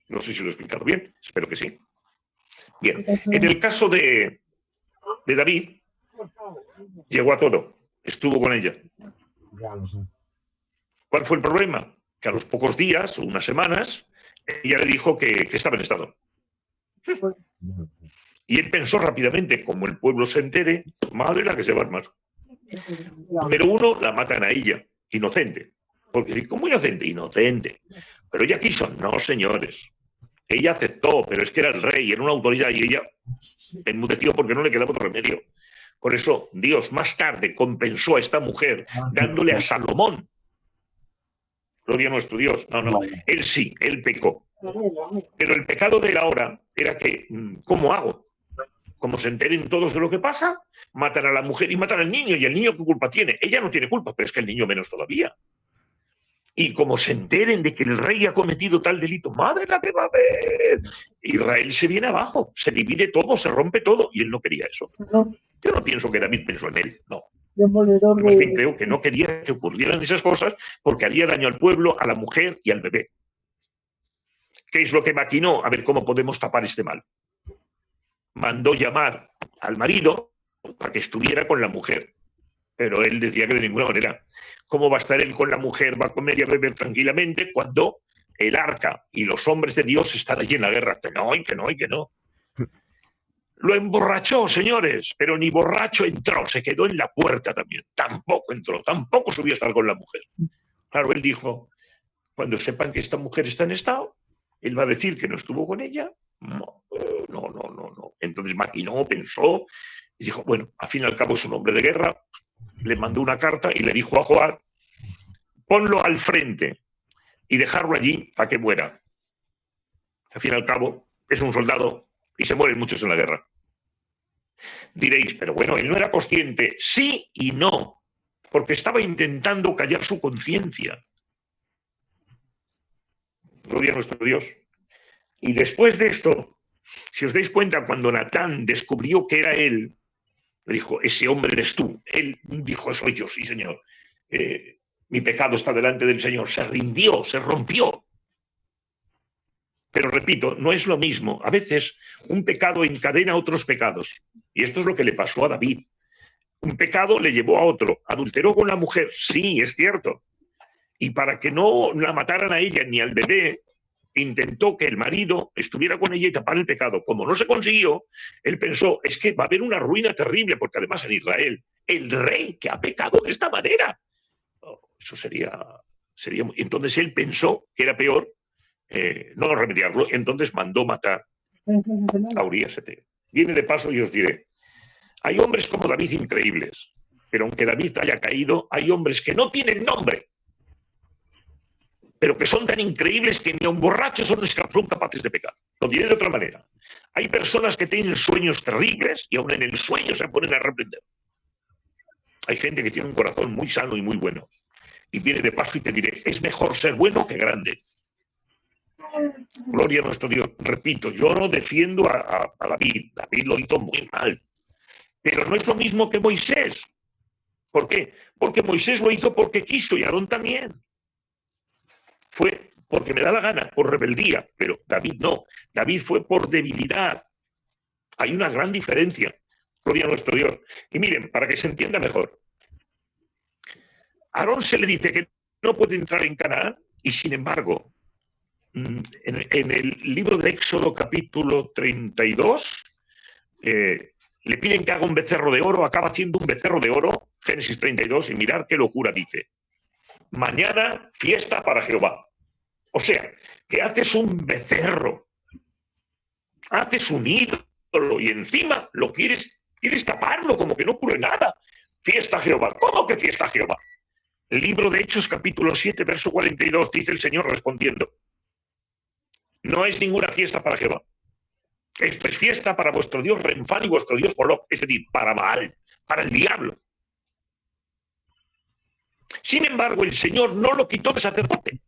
No sé si lo he explicado bien, espero que sí. Bien, en el caso de David, llegó a todo, estuvo con ella. ¿Cuál fue el problema? Que a los pocos días o unas semanas, ella le dijo que estaba en estado. Y él pensó rápidamente, como el pueblo se entere, madre la que se va a armar. Número 1, la matan a ella, inocente. Porque, ¿cómo inocente? Inocente. Pero ella quiso, no, señores. Ella aceptó, pero es que era el rey, era una autoridad y ella enmudeció porque no le quedaba otro remedio. Por eso Dios más tarde compensó a esta mujer dándole a Salomón. Gloria a nuestro Dios. No, él sí, él pecó. Pero el pecado de él ahora era que, ¿cómo hago? Como se enteren todos de lo que pasa, matan a la mujer y matan al niño. ¿Y el niño qué culpa tiene? Ella no tiene culpa, pero es que el niño menos todavía. Y como se enteren de que el rey ha cometido tal delito, ¡madre la que va a ver! Israel se viene abajo, se divide todo, se rompe todo, y él no quería eso. Yo no pienso que David pensó en él, no. Más bien creo que no quería que ocurrieran esas cosas porque haría daño al pueblo, a la mujer y al bebé. ¿Qué es lo que maquinó? A ver cómo podemos tapar este mal. Mandó llamar al marido para que estuviera con la mujer. Pero él decía que de ninguna manera. ¿Cómo va a estar él con la mujer, va a comer y a beber tranquilamente cuando el arca y los hombres de Dios están allí en la guerra? Que no, y que no, y que no. Lo emborrachó, señores, pero ni borracho entró, se quedó en la puerta también. Tampoco entró, tampoco subió a estar con la mujer. Claro, él dijo, cuando sepan que esta mujer está en estado, él va a decir que no estuvo con ella. No. Entonces maquinó, pensó y dijo, bueno, al fin y al cabo es un hombre de guerra. Le mandó una carta y le dijo a Joab, ponlo al frente y dejarlo allí para que muera. Al fin y al cabo es un soldado y se mueren muchos en la guerra. Diréis, pero bueno, él no era consciente. Sí y no, porque estaba intentando callar su conciencia. Gloria a nuestro Dios. Y después de esto, si os dais cuenta, cuando Natán descubrió que era él, le dijo, ese hombre eres tú. Él dijo, soy yo, sí, señor. Mi pecado está delante del Señor. Se rindió, se rompió. Pero repito, no es lo mismo. A veces un pecado encadena otros pecados. Y esto es lo que le pasó a David. Un pecado le llevó a otro. Adulteró con la mujer. Sí, es cierto. Y para que no la mataran a ella ni al bebé, intentó que el marido estuviera con ella y tapar el pecado. Como no se consiguió, él pensó, es que va a haber una ruina terrible, porque además en Israel, el rey que ha pecado de esta manera, eso sería... Entonces él pensó que era peor no remediarlo, entonces mandó matar a Urías Eteo. Viene de paso y os diré, hay hombres como David increíbles, pero aunque David haya caído, hay hombres que no tienen nombre, pero que son tan increíbles que ni a un borracho son capaces de pecar. Lo diré de otra manera. Hay personas que tienen sueños terribles y aún en el sueño se ponen a reprender. Hay gente que tiene un corazón muy sano y muy bueno. Y viene de paso y te diré, es mejor ser bueno que grande. Gloria a nuestro Dios. Repito, yo no defiendo a David. David lo hizo muy mal. Pero no es lo mismo que Moisés. ¿Por qué? Porque Moisés lo hizo porque quiso y Aarón también. Fue porque me da la gana, por rebeldía, pero David no. David fue por debilidad. Hay una gran diferencia. Gloria a nuestro Dios. Y miren, para que se entienda mejor. A Aarón se le dice que no puede entrar en Canaán y sin embargo, en el libro de Éxodo capítulo 32, le piden que haga un becerro de oro, acaba haciendo un becerro de oro, Génesis 32, y mirad qué locura dice. Mañana fiesta para Jehová. O sea, que haces un becerro, haces un ídolo y encima lo quieres taparlo como que no ocurre nada. Fiesta a Jehová. ¿Cómo que fiesta a Jehová? El libro de Hechos capítulo 7, verso 42, dice el Señor respondiendo, no es ninguna fiesta para Jehová. Esto es fiesta para vuestro Dios Renfán y vuestro Dios Moloc, es decir, para Baal, para el diablo. Sin embargo, el Señor no lo quitó de sacerdote.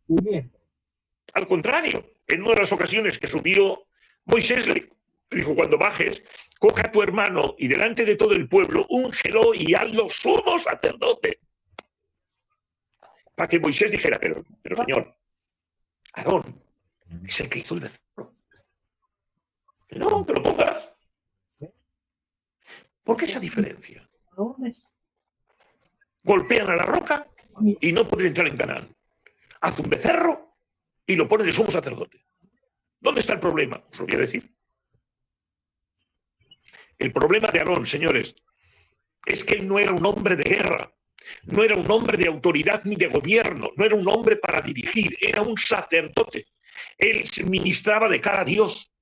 Al contrario, en una de las ocasiones que subió Moisés le dijo, cuando bajes, coja a tu hermano y delante de todo el pueblo, úngelo y hazlo sumo sacerdote. Para que Moisés dijera, pero Señor, Aarón es el que hizo el becerro. No, te lo pongas. ¿Por qué esa diferencia? Golpean a la roca y no pueden entrar en Canaán. Haz un becerro y lo pone de sumo sacerdote. ¿Dónde está el problema? Os lo voy a decir. El problema de Aarón, señores, es que él no era un hombre de guerra, no era un hombre de autoridad ni de gobierno, no era un hombre para dirigir, era un sacerdote. Él se ministraba de cara a Dios,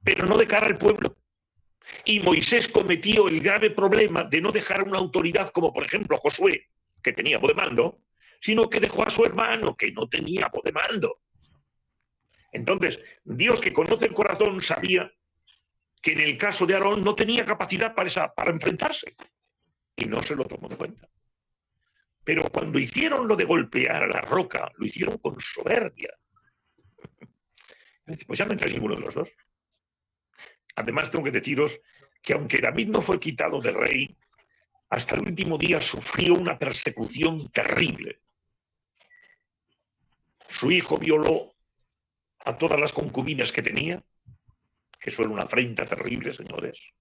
pero no de cara al pueblo. Y Moisés cometió el grave problema de no dejar una autoridad como, por ejemplo, Josué, que tenía voz de mando, sino que dejó a su hermano, que no tenía voz de mando. Entonces, Dios, que conoce el corazón, sabía que en el caso de Aarón no tenía capacidad para enfrentarse. Y no se lo tomó en cuenta. Pero cuando hicieron lo de golpear a la roca, lo hicieron con soberbia. Pues ya no entra ninguno de los dos. Además, tengo que deciros que aunque David no fue quitado de rey, hasta el último día sufrió una persecución terrible. Su hijo violó a todas las concubinas que tenía, que eso era una afrenta terrible, señores.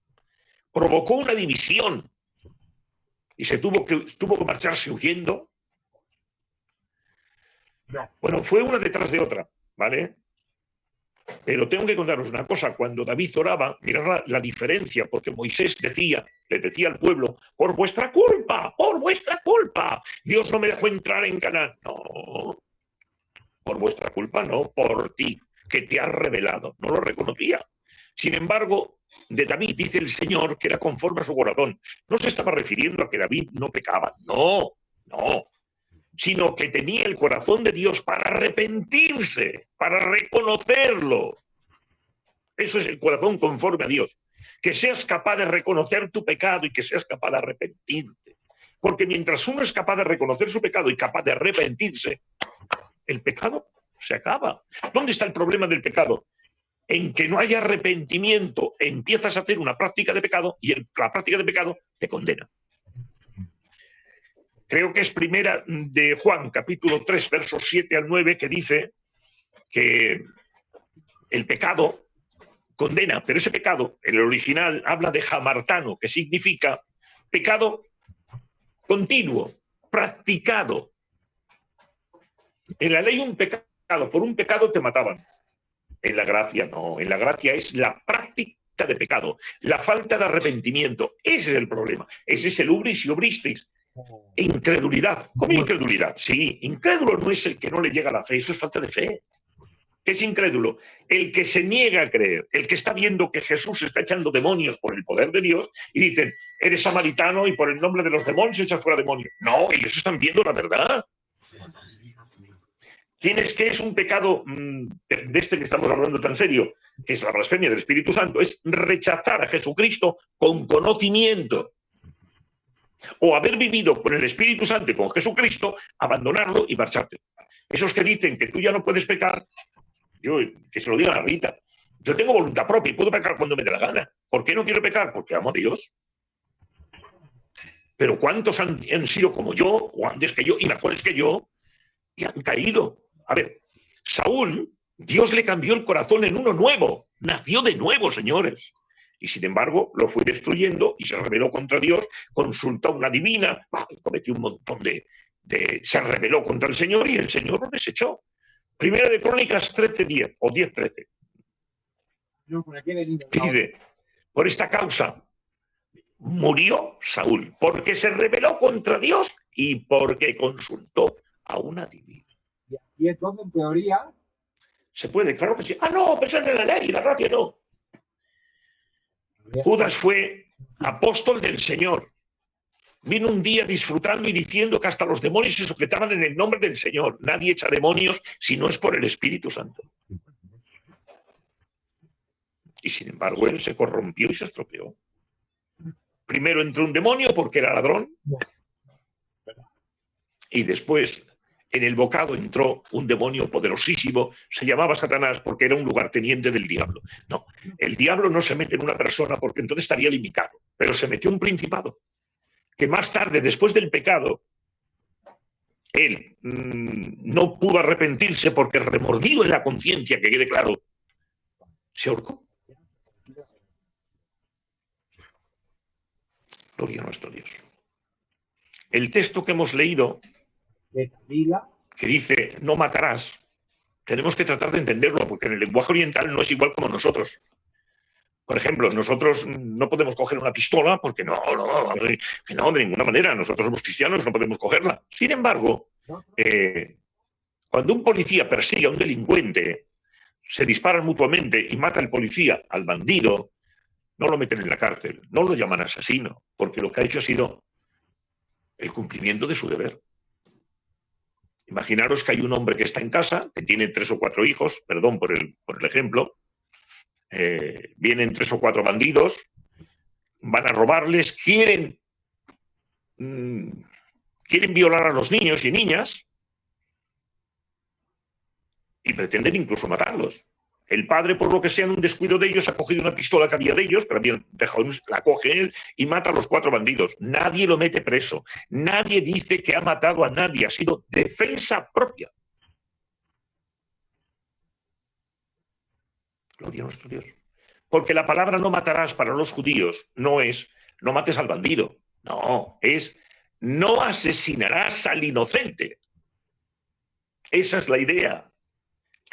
Provocó una división y tuvo que marcharse huyendo. Bueno, fue una detrás de otra, ¿vale? Pero tengo que contaros una cosa, cuando David oraba, mirad la diferencia, porque Moisés le decía al pueblo, por vuestra culpa, Dios no me dejó entrar en Canaán. No, por vuestra culpa no, por ti, que te has revelado. No lo reconocía. Sin embargo, de David dice el Señor que era conforme a su corazón. No se estaba refiriendo a que David no pecaba, no, sino que tenía el corazón de Dios para arrepentirse, para reconocerlo. Eso es el corazón conforme a Dios. Que seas capaz de reconocer tu pecado y que seas capaz de arrepentirte. Porque mientras uno es capaz de reconocer su pecado y capaz de arrepentirse, el pecado se acaba. ¿Dónde está el problema del pecado? En que no haya arrepentimiento, empiezas a hacer una práctica de pecado y la práctica de pecado te condena. Creo que es primera de Juan, capítulo 3, versos 7 al 9, que dice que el pecado condena, pero ese pecado, en el original, habla de jamartano, que significa pecado continuo, practicado. En la ley un pecado, por un pecado te mataban. En la gracia no, en la gracia es la práctica de pecado, la falta de arrepentimiento. Ese es el problema. Ese es el ubris y obristeis. Incredulidad. ¿Cómo incredulidad? Sí, incrédulo no es el que no le llega la fe, eso es falta de fe. ¿Qué es incrédulo? El que se niega a creer, el que está viendo que Jesús está echando demonios por el poder de Dios y dicen, eres samaritano y por el nombre de los demonios echas fuera demonios. No, ellos están viendo la verdad. Tienes que es un pecado de este que estamos hablando tan serio, que es la blasfemia del Espíritu Santo, es rechazar a Jesucristo con conocimiento. O haber vivido con el Espíritu Santo y con Jesucristo, abandonarlo y marcharte. Esos que dicen que tú ya no puedes pecar, yo que se lo digan a Rita, yo tengo voluntad propia y puedo pecar cuando me dé la gana. ¿Por qué no quiero pecar? Porque amo a Dios. Pero ¿cuántos han sido como yo, o antes que yo, y mejores que yo, y han caído? A ver, Saúl, Dios le cambió el corazón en uno nuevo, nació de nuevo, señores. Y sin embargo, lo fue destruyendo y se rebeló contra Dios, consultó a una divina, cometió un montón se rebeló contra el Señor y el Señor lo desechó. Primera de Crónicas 13:10 o 10:13. Dice, por esta causa murió Saúl, porque se rebeló contra Dios y porque consultó a una divina. Y entonces, en teoría... Se puede, claro que sí. Ah, no, pero eso es de la ley, la gracia no. Judas fue apóstol del Señor. Vino un día disfrutando y diciendo que hasta los demonios se sujetaban en el nombre del Señor. Nadie echa demonios si no es por el Espíritu Santo. Y sin embargo, él se corrompió y se estropeó. Primero entró un demonio porque era ladrón. Y después, en el bocado entró un demonio poderosísimo. Se llamaba Satanás porque era un lugarteniente del diablo. No, el diablo no se mete en una persona porque entonces estaría limitado. Pero se metió un principado. Que más tarde, después del pecado, él no pudo arrepentirse porque remordido en la conciencia, que quede claro, se ahorcó. Gloria a nuestro Dios. El texto que hemos leído, que dice, no matarás, tenemos que tratar de entenderlo, porque en el lenguaje oriental no es igual como nosotros. Por ejemplo, nosotros no podemos coger una pistola porque no, de ninguna manera. Nosotros somos cristianos, no podemos cogerla. Sin embargo, cuando un policía persigue a un delincuente, se disparan mutuamente y mata al policía al bandido, no lo meten en la cárcel, no lo llaman asesino, porque lo que ha hecho ha sido el cumplimiento de su deber. Imaginaros que hay un hombre que está en casa, que tiene 3 o 4 hijos, perdón por el ejemplo, vienen 3 o 4 bandidos, van a robarles, quieren violar a los niños y niñas y pretenden incluso matarlos. El padre, por lo que sea, en un descuido de ellos, ha cogido una pistola que había de ellos, que habían dejado, la coge él y mata a los 4 bandidos. Nadie lo mete preso. Nadie dice que ha matado a nadie. Ha sido defensa propia. Gloria a nuestro Dios. Porque la palabra no matarás para los judíos no es no mates al bandido. No, es no asesinarás al inocente. Esa es la idea.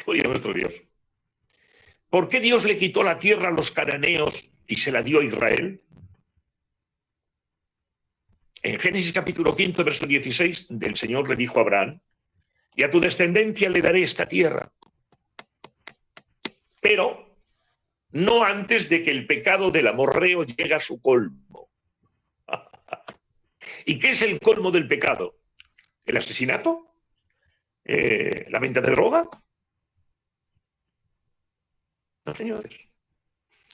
Gloria a nuestro Dios. ¿Por qué Dios le quitó la tierra a los cananeos y se la dio a Israel? En Génesis capítulo 15, verso 16, el Señor le dijo a Abraham, y a tu descendencia le daré esta tierra. Pero no antes de que el pecado del amorreo llegue a su colmo. ¿Y qué es el colmo del pecado? ¿El asesinato? ¿La venta de droga? No, señores.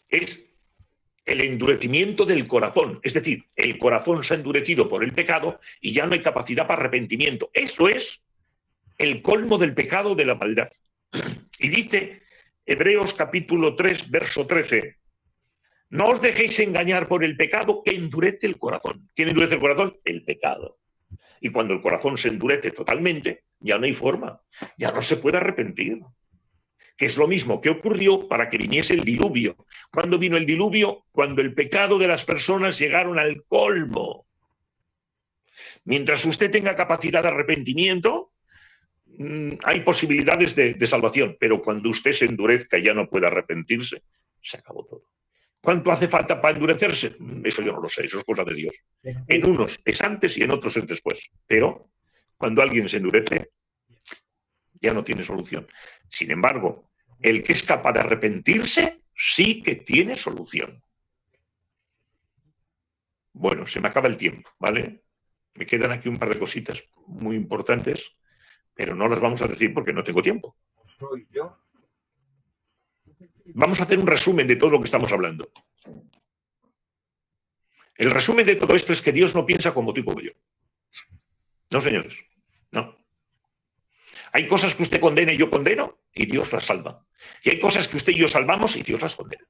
Es el endurecimiento del corazón. Es decir, el corazón se ha endurecido por el pecado y ya no hay capacidad para arrepentimiento. Eso es el colmo del pecado, de la maldad. Y dice Hebreos capítulo 3, verso 13, no os dejéis engañar por el pecado que endurece el corazón. ¿Quién endurece el corazón? El pecado. Y cuando el corazón se endurece totalmente, ya no hay forma, ya no se puede arrepentir. Que es lo mismo que ocurrió para que viniese el diluvio. ¿Cuándo vino el diluvio? Cuando el pecado de las personas llegaron al colmo. Mientras usted tenga capacidad de arrepentimiento, hay posibilidades de salvación, pero cuando usted se endurezca y ya no puede arrepentirse, se acabó todo. ¿Cuánto hace falta para endurecerse? Eso yo no lo sé, eso es cosa de Dios. En unos es antes y en otros es después. Pero cuando alguien se endurece, ya no tiene solución. Sin embargo, el que es capaz de arrepentirse, sí que tiene solución. Bueno, se me acaba el tiempo, ¿vale? Me quedan aquí un par de cositas muy importantes, pero no las vamos a decir porque no tengo tiempo. Soy yo. Vamos a hacer un resumen de todo lo que estamos hablando. El resumen de todo esto es que Dios no piensa como tú y como yo. No, señores, no. Hay cosas que usted condena y yo condeno y Dios las salva. Y hay cosas que usted y yo salvamos y Dios las condena.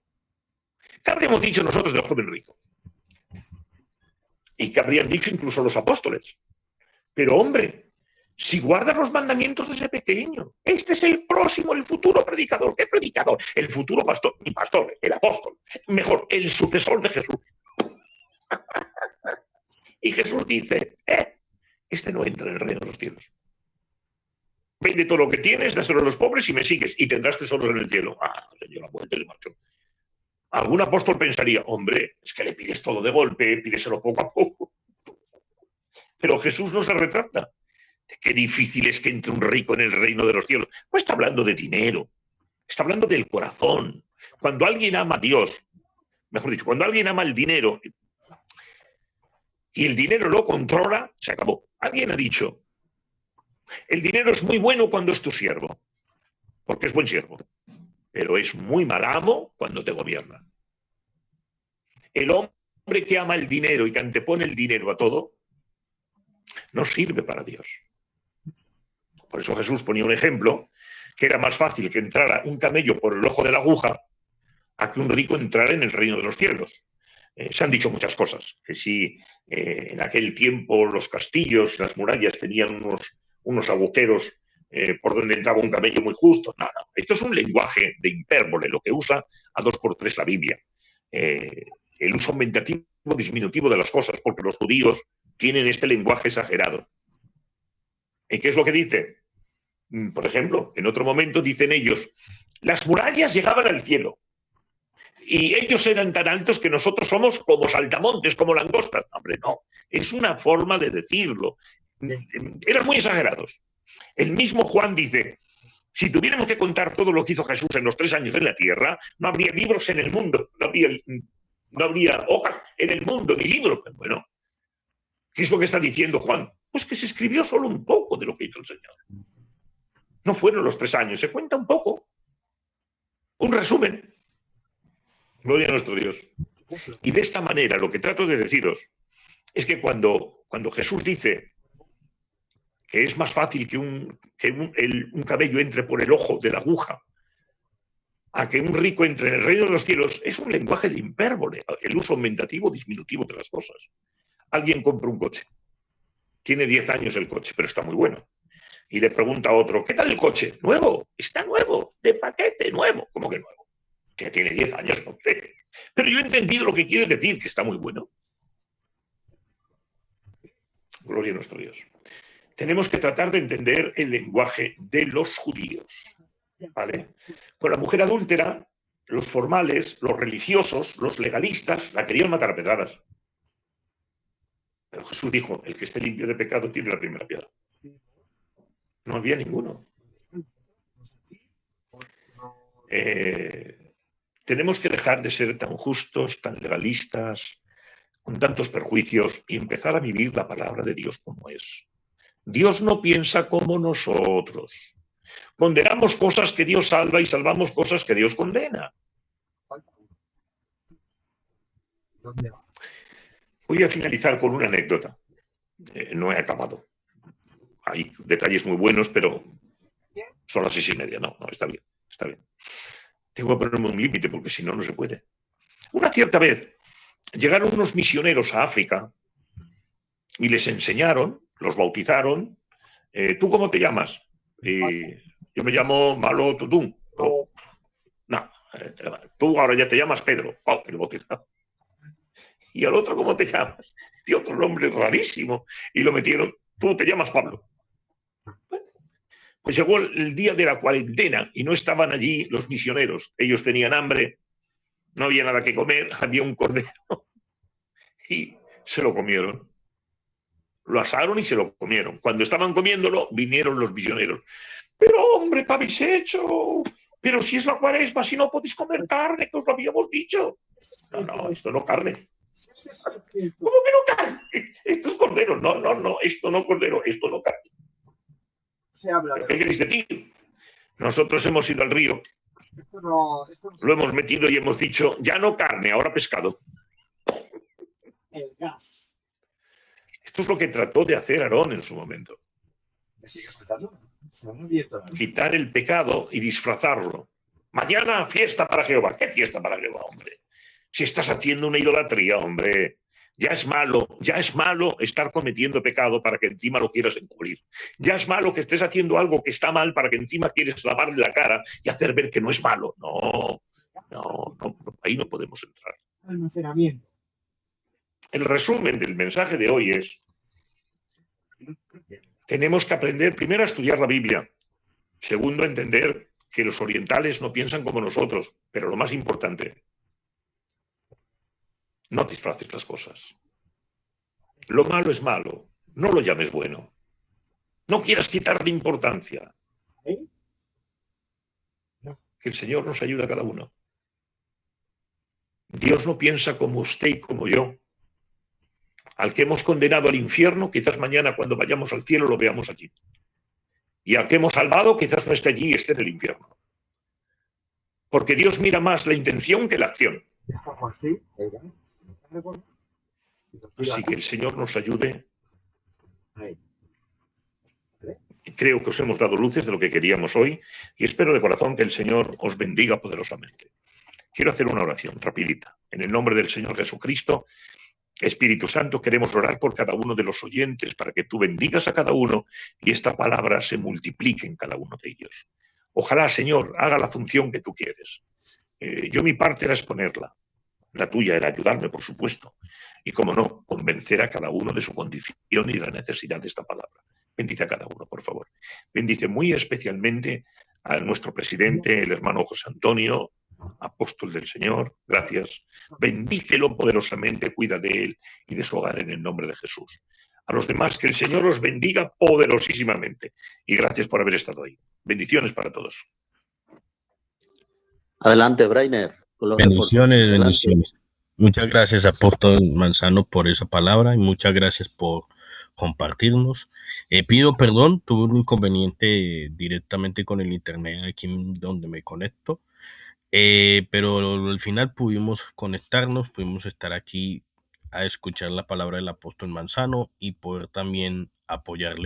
¿Qué habríamos dicho nosotros del joven rico? Y que habrían dicho incluso los apóstoles. Pero hombre, si guardas los mandamientos desde pequeño, este es el próximo, el futuro predicador. ¿Qué predicador? El futuro pastor, mi pastor, el apóstol. Mejor, el sucesor de Jesús. Y Jesús dice, este no entra en el reino de los cielos. Vende todo lo que tienes, dáselo a los pobres y me sigues y tendrás tesoros en el cielo. Ah, señor, la vuelta de macho. Algún apóstol pensaría, hombre, es que le pides todo de golpe, pídeselo poco a poco. Pero Jesús no se retracta. Qué difícil es que entre un rico en el reino de los cielos. No está hablando de dinero, está hablando del corazón. Cuando alguien ama a Dios, mejor dicho, cuando alguien ama el dinero y el dinero lo controla, se acabó. Alguien ha dicho, el dinero es muy bueno cuando es tu siervo, porque es buen siervo, pero es muy mal amo cuando te gobierna. El hombre que ama el dinero y que antepone el dinero a todo, no sirve para Dios. Por eso Jesús ponía un ejemplo, que era más fácil que entrara un camello por el ojo de la aguja a que un rico entrara en el reino de los cielos. Se han dicho muchas cosas, que si en aquel tiempo los castillos, las murallas tenían unos agujeros por donde entraba un camello muy justo. No, no, esto es un lenguaje de hipérbole, lo que usa a 2x3 la Biblia. El uso aumentativo disminutivo de las cosas, porque los judíos tienen este lenguaje exagerado. ¿Y qué es lo que dice? Por ejemplo, en otro momento dicen ellos, las murallas llegaban al cielo y ellos eran tan altos que nosotros somos como saltamontes, como langostas. Hombre, no, es una forma de decirlo. Eran muy exagerados. El mismo Juan dice, si tuviéramos que contar todo lo que hizo Jesús en los 3 años en la tierra, no habría libros en el mundo, no habría hojas en el mundo, ni libros. Bueno, ¿qué es lo que está diciendo Juan? Pues que se escribió solo un poco de lo que hizo el Señor. No fueron los 3 años, se cuenta un poco. Un resumen. Gloria a nuestro Dios. Y de esta manera, lo que trato de deciros es que cuando Jesús dice que es más fácil que un camello entre por el ojo de la aguja a que un rico entre en el reino de los cielos, es un lenguaje de hipérbole, el uso aumentativo, disminutivo de las cosas. Alguien compra un coche. Tiene 10 años el coche, pero está muy bueno. Y le pregunta a otro, ¿qué tal el coche? Nuevo, está nuevo, de paquete, nuevo. ¿Cómo que nuevo? Que tiene 10 años, no sé. Pero yo he entendido lo que quiere decir, que está muy bueno. Gloria a nuestro Dios. Tenemos que tratar de entender el lenguaje de los judíos. ¿Vale? Con la mujer adúltera, los formales, los religiosos, los legalistas, la querían matar a pedradas. Pero Jesús dijo, el que esté limpio de pecado tiene la primera piedra. No había ninguno. Tenemos que dejar de ser tan justos, tan legalistas, con tantos perjuicios y empezar a vivir la palabra de Dios como es. Dios no piensa como nosotros. Condenamos cosas que Dios salva y salvamos cosas que Dios condena. Voy a finalizar con una anécdota. No he acabado. Hay detalles muy buenos, pero son las 6:30. No, está bien, está bien. Tengo que ponerme un límite porque si no, no se puede. Una cierta vez llegaron unos misioneros a África y les enseñaron, los bautizaron. ¿Tú cómo te llamas? Yo me llamo Malo Tutún. Oh, no, tú ahora ya te llamas Pedro. Oh, el bautizado. Y al otro, ¿cómo te llamas? Tío, otro nombre rarísimo. Y lo metieron, tú te llamas Pablo. Bueno, Pues llegó el día de la cuarentena y no estaban allí los misioneros. Ellos tenían hambre, no había nada que comer, había un cordero y se lo comieron. Lo asaron y se lo comieron. Cuando estaban comiéndolo, vinieron los misioneros. Pero hombre, ¿qué habéis hecho? Pero si es la cuaresma, si no podéis comer carne, que os lo habíamos dicho. No, esto no carne. ¿Cómo que no carne? Esto es cordero. No, esto no cordero, esto no carne. Se habla de ¿Qué queréis decir? Nosotros hemos ido al río, esto no lo hemos metido y hemos dicho, ya no carne, ahora pescado. el gas. Esto es lo que trató de hacer Aarón en su momento. ¿Me sigue faltando? Se han abierto. Quitar el pecado y disfrazarlo. Mañana fiesta para Jehová. ¿Qué fiesta para Jehová, hombre? Si estás haciendo una idolatría, hombre. Ya es malo estar cometiendo pecado para que encima lo quieras encubrir. Ya es malo que estés haciendo algo que está mal para que encima quieres lavarle la cara y hacer ver que no es malo. No, ahí no podemos entrar. Almacenamiento. El resumen del mensaje de hoy es: tenemos que aprender primero a estudiar la Biblia, segundo a entender que los orientales no piensan como nosotros, pero lo más importante, no disfraces las cosas. Lo malo es malo, no lo llames bueno. No quieras quitarle importancia. Que el Señor nos ayude a cada uno. Dios no piensa como usted y como yo. Al que hemos condenado al infierno, quizás mañana cuando vayamos al cielo lo veamos allí. Y al que hemos salvado, quizás no esté allí y esté en el infierno. Porque Dios mira más la intención que la acción. Así que el Señor nos ayude. Creo que os hemos dado luces de lo que queríamos hoy y espero de corazón que el Señor os bendiga poderosamente. Quiero hacer una oración rapidita. En el nombre del Señor Jesucristo, Espíritu Santo, queremos orar por cada uno de los oyentes para que tú bendigas a cada uno y esta palabra se multiplique en cada uno de ellos. Ojalá, Señor, haga la función que tú quieres. Yo mi parte era exponerla. La tuya era ayudarme, por supuesto. Y, como no, convencer a cada uno de su condición y la necesidad de esta palabra. Bendice a cada uno, por favor. Bendice muy especialmente a nuestro presidente, el hermano José Antonio, apóstol del Señor. Gracias. Bendícelo poderosamente, cuida de él y de su hogar en el nombre de Jesús. A los demás, que el Señor los bendiga poderosísimamente. Y gracias por haber estado ahí. Bendiciones para todos. Adelante, Brainer. Bendiciones, bendiciones. Muchas gracias, apóstol Manzano, por esa palabra y muchas gracias por compartirnos. Pido perdón, tuve un inconveniente directamente con el internet aquí donde me conecto, pero al final pudimos conectarnos, pudimos estar aquí a escuchar la palabra del apóstol Manzano y poder también apoyarle